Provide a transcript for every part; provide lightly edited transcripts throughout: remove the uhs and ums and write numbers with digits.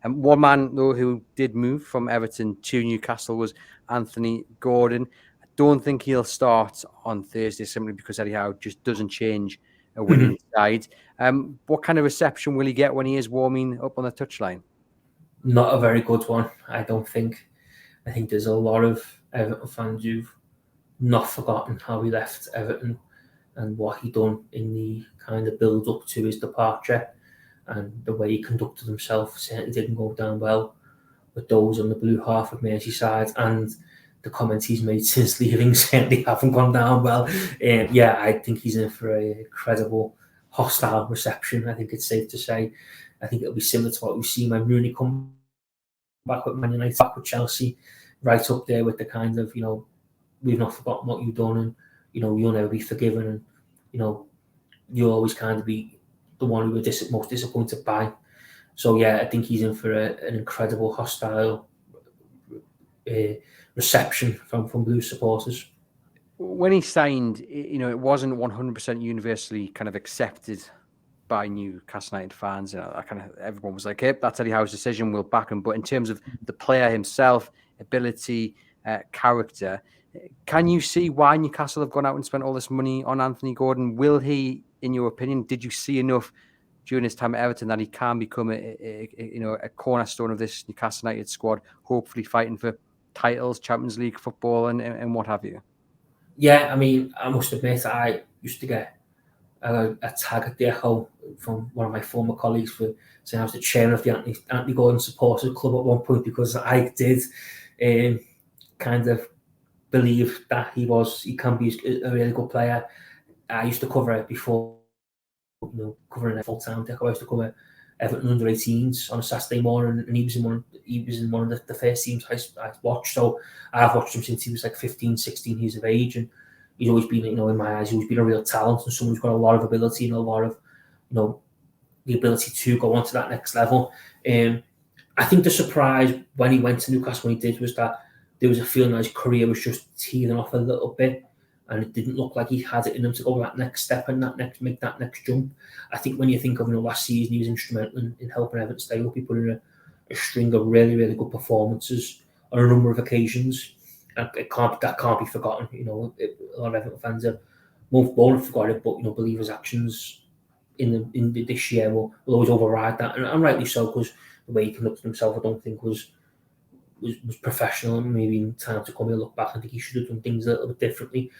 One man, though, who did move from Everton to Newcastle was Anthony Gordon. I don't think he'll start on Thursday simply because Eddie Howe just doesn't change a winning side. What kind of reception will he get when he is warming up on the touchline? Not a very good one, I don't think. I think there's a lot of Everton fans who've not forgotten how he left Everton and what he done in the kind of build up to his departure, and the way he conducted himself certainly didn't go down well with those on the blue half of Merseyside, and the comments he's made since leaving certainly haven't gone down well. Yeah, I think he's in for a credible hostile reception. I think it's safe to say. I think it'll be similar to what we've seen when Rooney come back with Man United, back with Chelsea, right up there with the kind of, we've not forgotten what you've done, and you'll never be forgiven, and you'll always kind of be the one who we're most disappointed by. So yeah, I think he's in for an incredible hostile reception from Blue supporters. When he signed, it wasn't 100% universally kind of accepted by Newcastle United fans. Everyone was like, "Hey, that's Eddie Howe's decision. We'll back him." But in terms of the player himself, ability, character, can you see why Newcastle have gone out and spent all this money on Anthony Gordon? Will he, in your opinion, did you see enough during his time at Everton that he can become a cornerstone of this Newcastle United squad, hopefully fighting for titles, Champions League football, and what have you? Yeah, I mean, I must admit, I used to get a tag at the Echo from one of my former colleagues for saying I was the chairman of the Anthony Gordon Supporters Club at one point, because I did kind of believe that he can be a really good player. I used to cover it before, covering it full time. I used to cover Everton under 18s on a Saturday morning, and he was in one of the first teams I watched. So I've watched him since he was like 15, 16 years of age, and he's always been, in my eyes, he's always been a real talent and someone who's got a lot of ability and a lot of, the ability to go on to that next level. I think the surprise when he went to Newcastle when he did was that there was a feeling that his career was just teething off a little bit, and it didn't look like he had it in him to go that next step and make that next jump. I think when you think of last season, he was instrumental in helping Everton stay up. He put in a string of really, really good performances on a number of occasions. And that can't be forgotten. A lot of Everton fans won't forget it, but believe his actions in this year will always override that, and rightly so, because the way he conducted himself, I don't think was professional. And maybe in time to come, he'll look back and think he should have done things a little bit differently.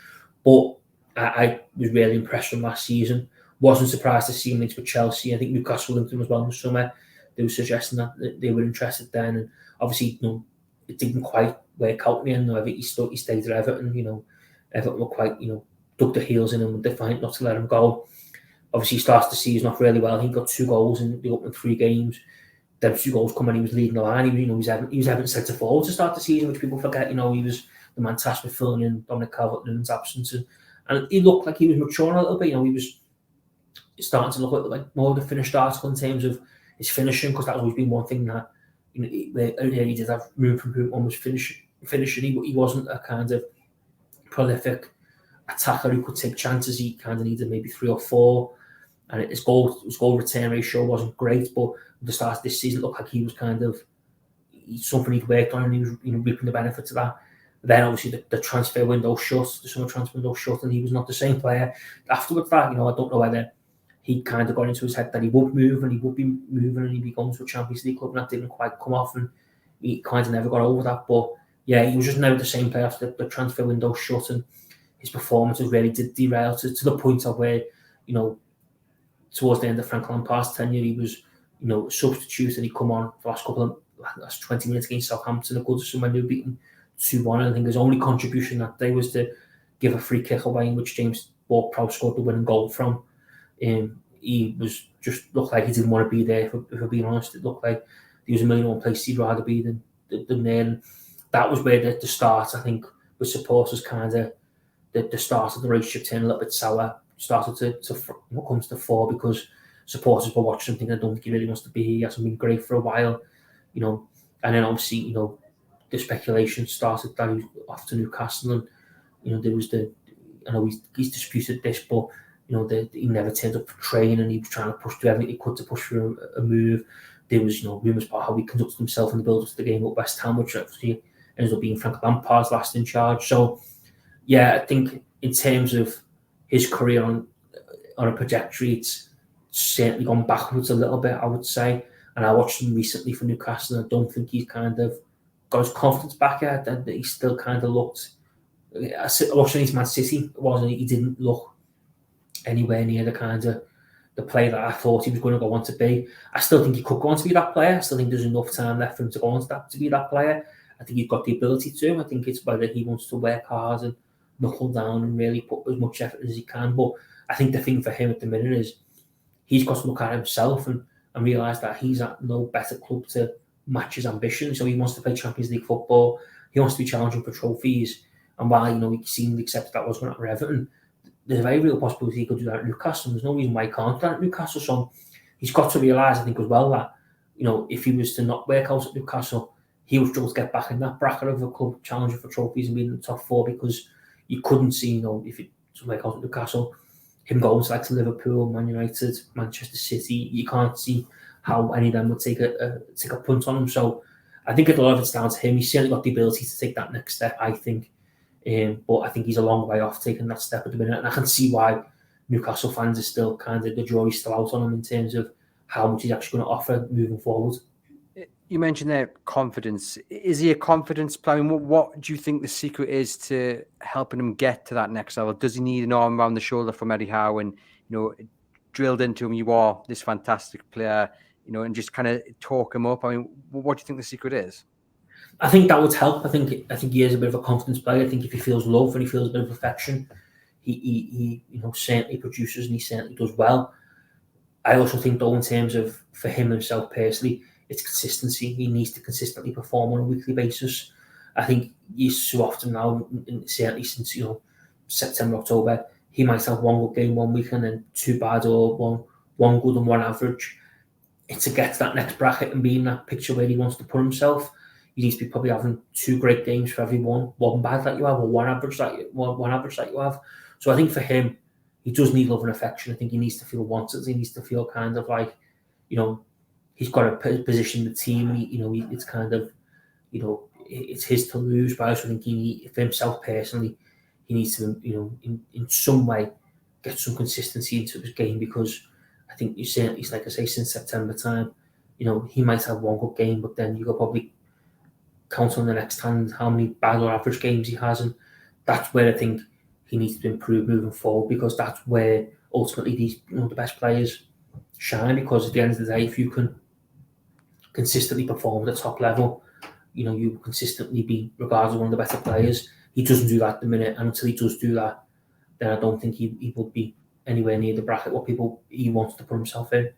But I was really impressed from last season. Wasn't surprised to see him linked with Chelsea. I think Newcastle linked him as well in the summer. They were suggesting that they were interested then, and obviously, it didn't quite work out in the end. I think he stayed at Everton. Everton were quite, dug their heels in him and defiant not to let him go. Obviously, he starts the season off really well. He got 2 goals in the opening 3 games. Then 2 goals come when he was leading the line. He was Everton's centre forward to start the season, which people forget. He was the man tasked with filling in Dominic Calvert-Lewin's absence, and he looked like he was maturing a little bit. He was starting to look like more of the finished article in terms of his finishing, because that's always been one thing that he did have room for improvement on was finishing. He wasn't a kind of prolific attacker who could take chances. He kind of needed maybe 3 or 4, and his goal return ratio wasn't great. But at the start of this season, it looked like he was kind of something he'd worked on, and he was reaping the benefits of that. Then obviously the transfer window shut, the summer transfer window shut, and he was not the same player afterwards. That I don't know whether he kind of got into his head that he would move and he would be moving and he'd be going to a Champions League club, and that didn't quite come off, and he kind of never got over that. But yeah, he was just never the same player after the transfer window shut, and his performances really did derail to the point of where, towards the end of Frank Lampard's tenure, he was, a substitute, and he'd come on for the last 20 minutes against Southampton, a good someone who beaten 2-1. And I think his only contribution that day was to give a free kick away in which James Ward-Prowse scored the winning goal from. He was just looked like he didn't want to be there, if I'm being honest. It looked like there was a million one place he'd rather be than there. And that was where the start, I think, with supporters kind of, the start of the relationship turned a little bit sour, started to what comes to fore, because supporters were watching something. I don't think he really wants to be here. He hasn't been great for a while, and then obviously, the speculation started that he was off to Newcastle, and there was I know he's disputed this, but he never turned up for training, and he was trying to push through everything he could to push for a move. there was, rumours about how he conducted himself in the build-up to the game at West Ham, which actually ended up being Frank Lampard's last in charge. So, yeah, I think in terms of his career on a trajectory, it's certainly gone backwards a little bit, I would say. And I watched him recently for Newcastle, and I don't think he's kind of got his confidence back yet. That he still kind of looked. I watched his Man City, he didn't look anywhere near the player that I thought he was going to go on to be. I still think he could go on to be that player. I still think there's enough time left for him to go on to be that player. I think he's got the ability to. I think it's whether he wants to work hard and knuckle down and really put as much effort as he can. But I think the thing for him at the minute is he's got to look at himself and realise that he's at no better club to match his ambition. So he wants to play Champions League football. He wants to be challenging for trophies. And while, he seemed to accept that was going to Everton, there's a very real possibility he could do that at Newcastle. There's no reason why he can't do that at Newcastle. So he's got to realise, I think, as well, that, if he was to not work out at Newcastle, he would struggle to get back in that bracket of a club challenging for trophies and being in the top four, because you couldn't see, if it doesn't work out at Newcastle, him going to Liverpool, Man United, Manchester City. You can't see how any of them would take a punt on him. So I think a lot of it's down to him. He's certainly got the ability to take that next step, I think. But I think he's a long way off taking that step at the minute. And I can see why Newcastle fans are still the jury's still out on him in terms of how much he's actually going to offer moving forward. You mentioned there confidence. Is he a confidence player? I mean, what do you think the secret is to helping him get to that next level? Does he need an arm around the shoulder from Eddie Howe and, drilled into him, you are this fantastic player, and just kind of talk him up? I mean, what do you think the secret is? I think that would help. I think he is a bit of a confidence player. I think if he feels love and he feels a bit of affection, he certainly produces and he certainly does well. I also think, though, in terms of for himself personally, it's consistency. He needs to consistently perform on a weekly basis. I think he's so often now, certainly since September, October, he might have one good game one week and then two bad, or one good and one average. It's to get to that next bracket and be in that picture where he wants to put himself. He needs to be probably having two great games for every one bad that you have, or one average that you have. So I think for him, he does need love and affection. I think he needs to feel wanted. He needs to feel kind of like, he's got a position in the team. It's kind of, it's his to lose. But I also think for himself personally, he needs to, in some way, get some consistency into his game, because I think he's like I say, since September time, he might have one good game, but then you could probably count on the next hand how many bad or average games he has, and that's where I think he needs to improve moving forward, because that's where ultimately these the best players shine. Because at the end of the day, if you can consistently perform at the top level, you will consistently be regarded as one of the better players. He doesn't do that at the minute, and until he does do that, then I don't think he would be anywhere near the bracket what he wants to put himself in.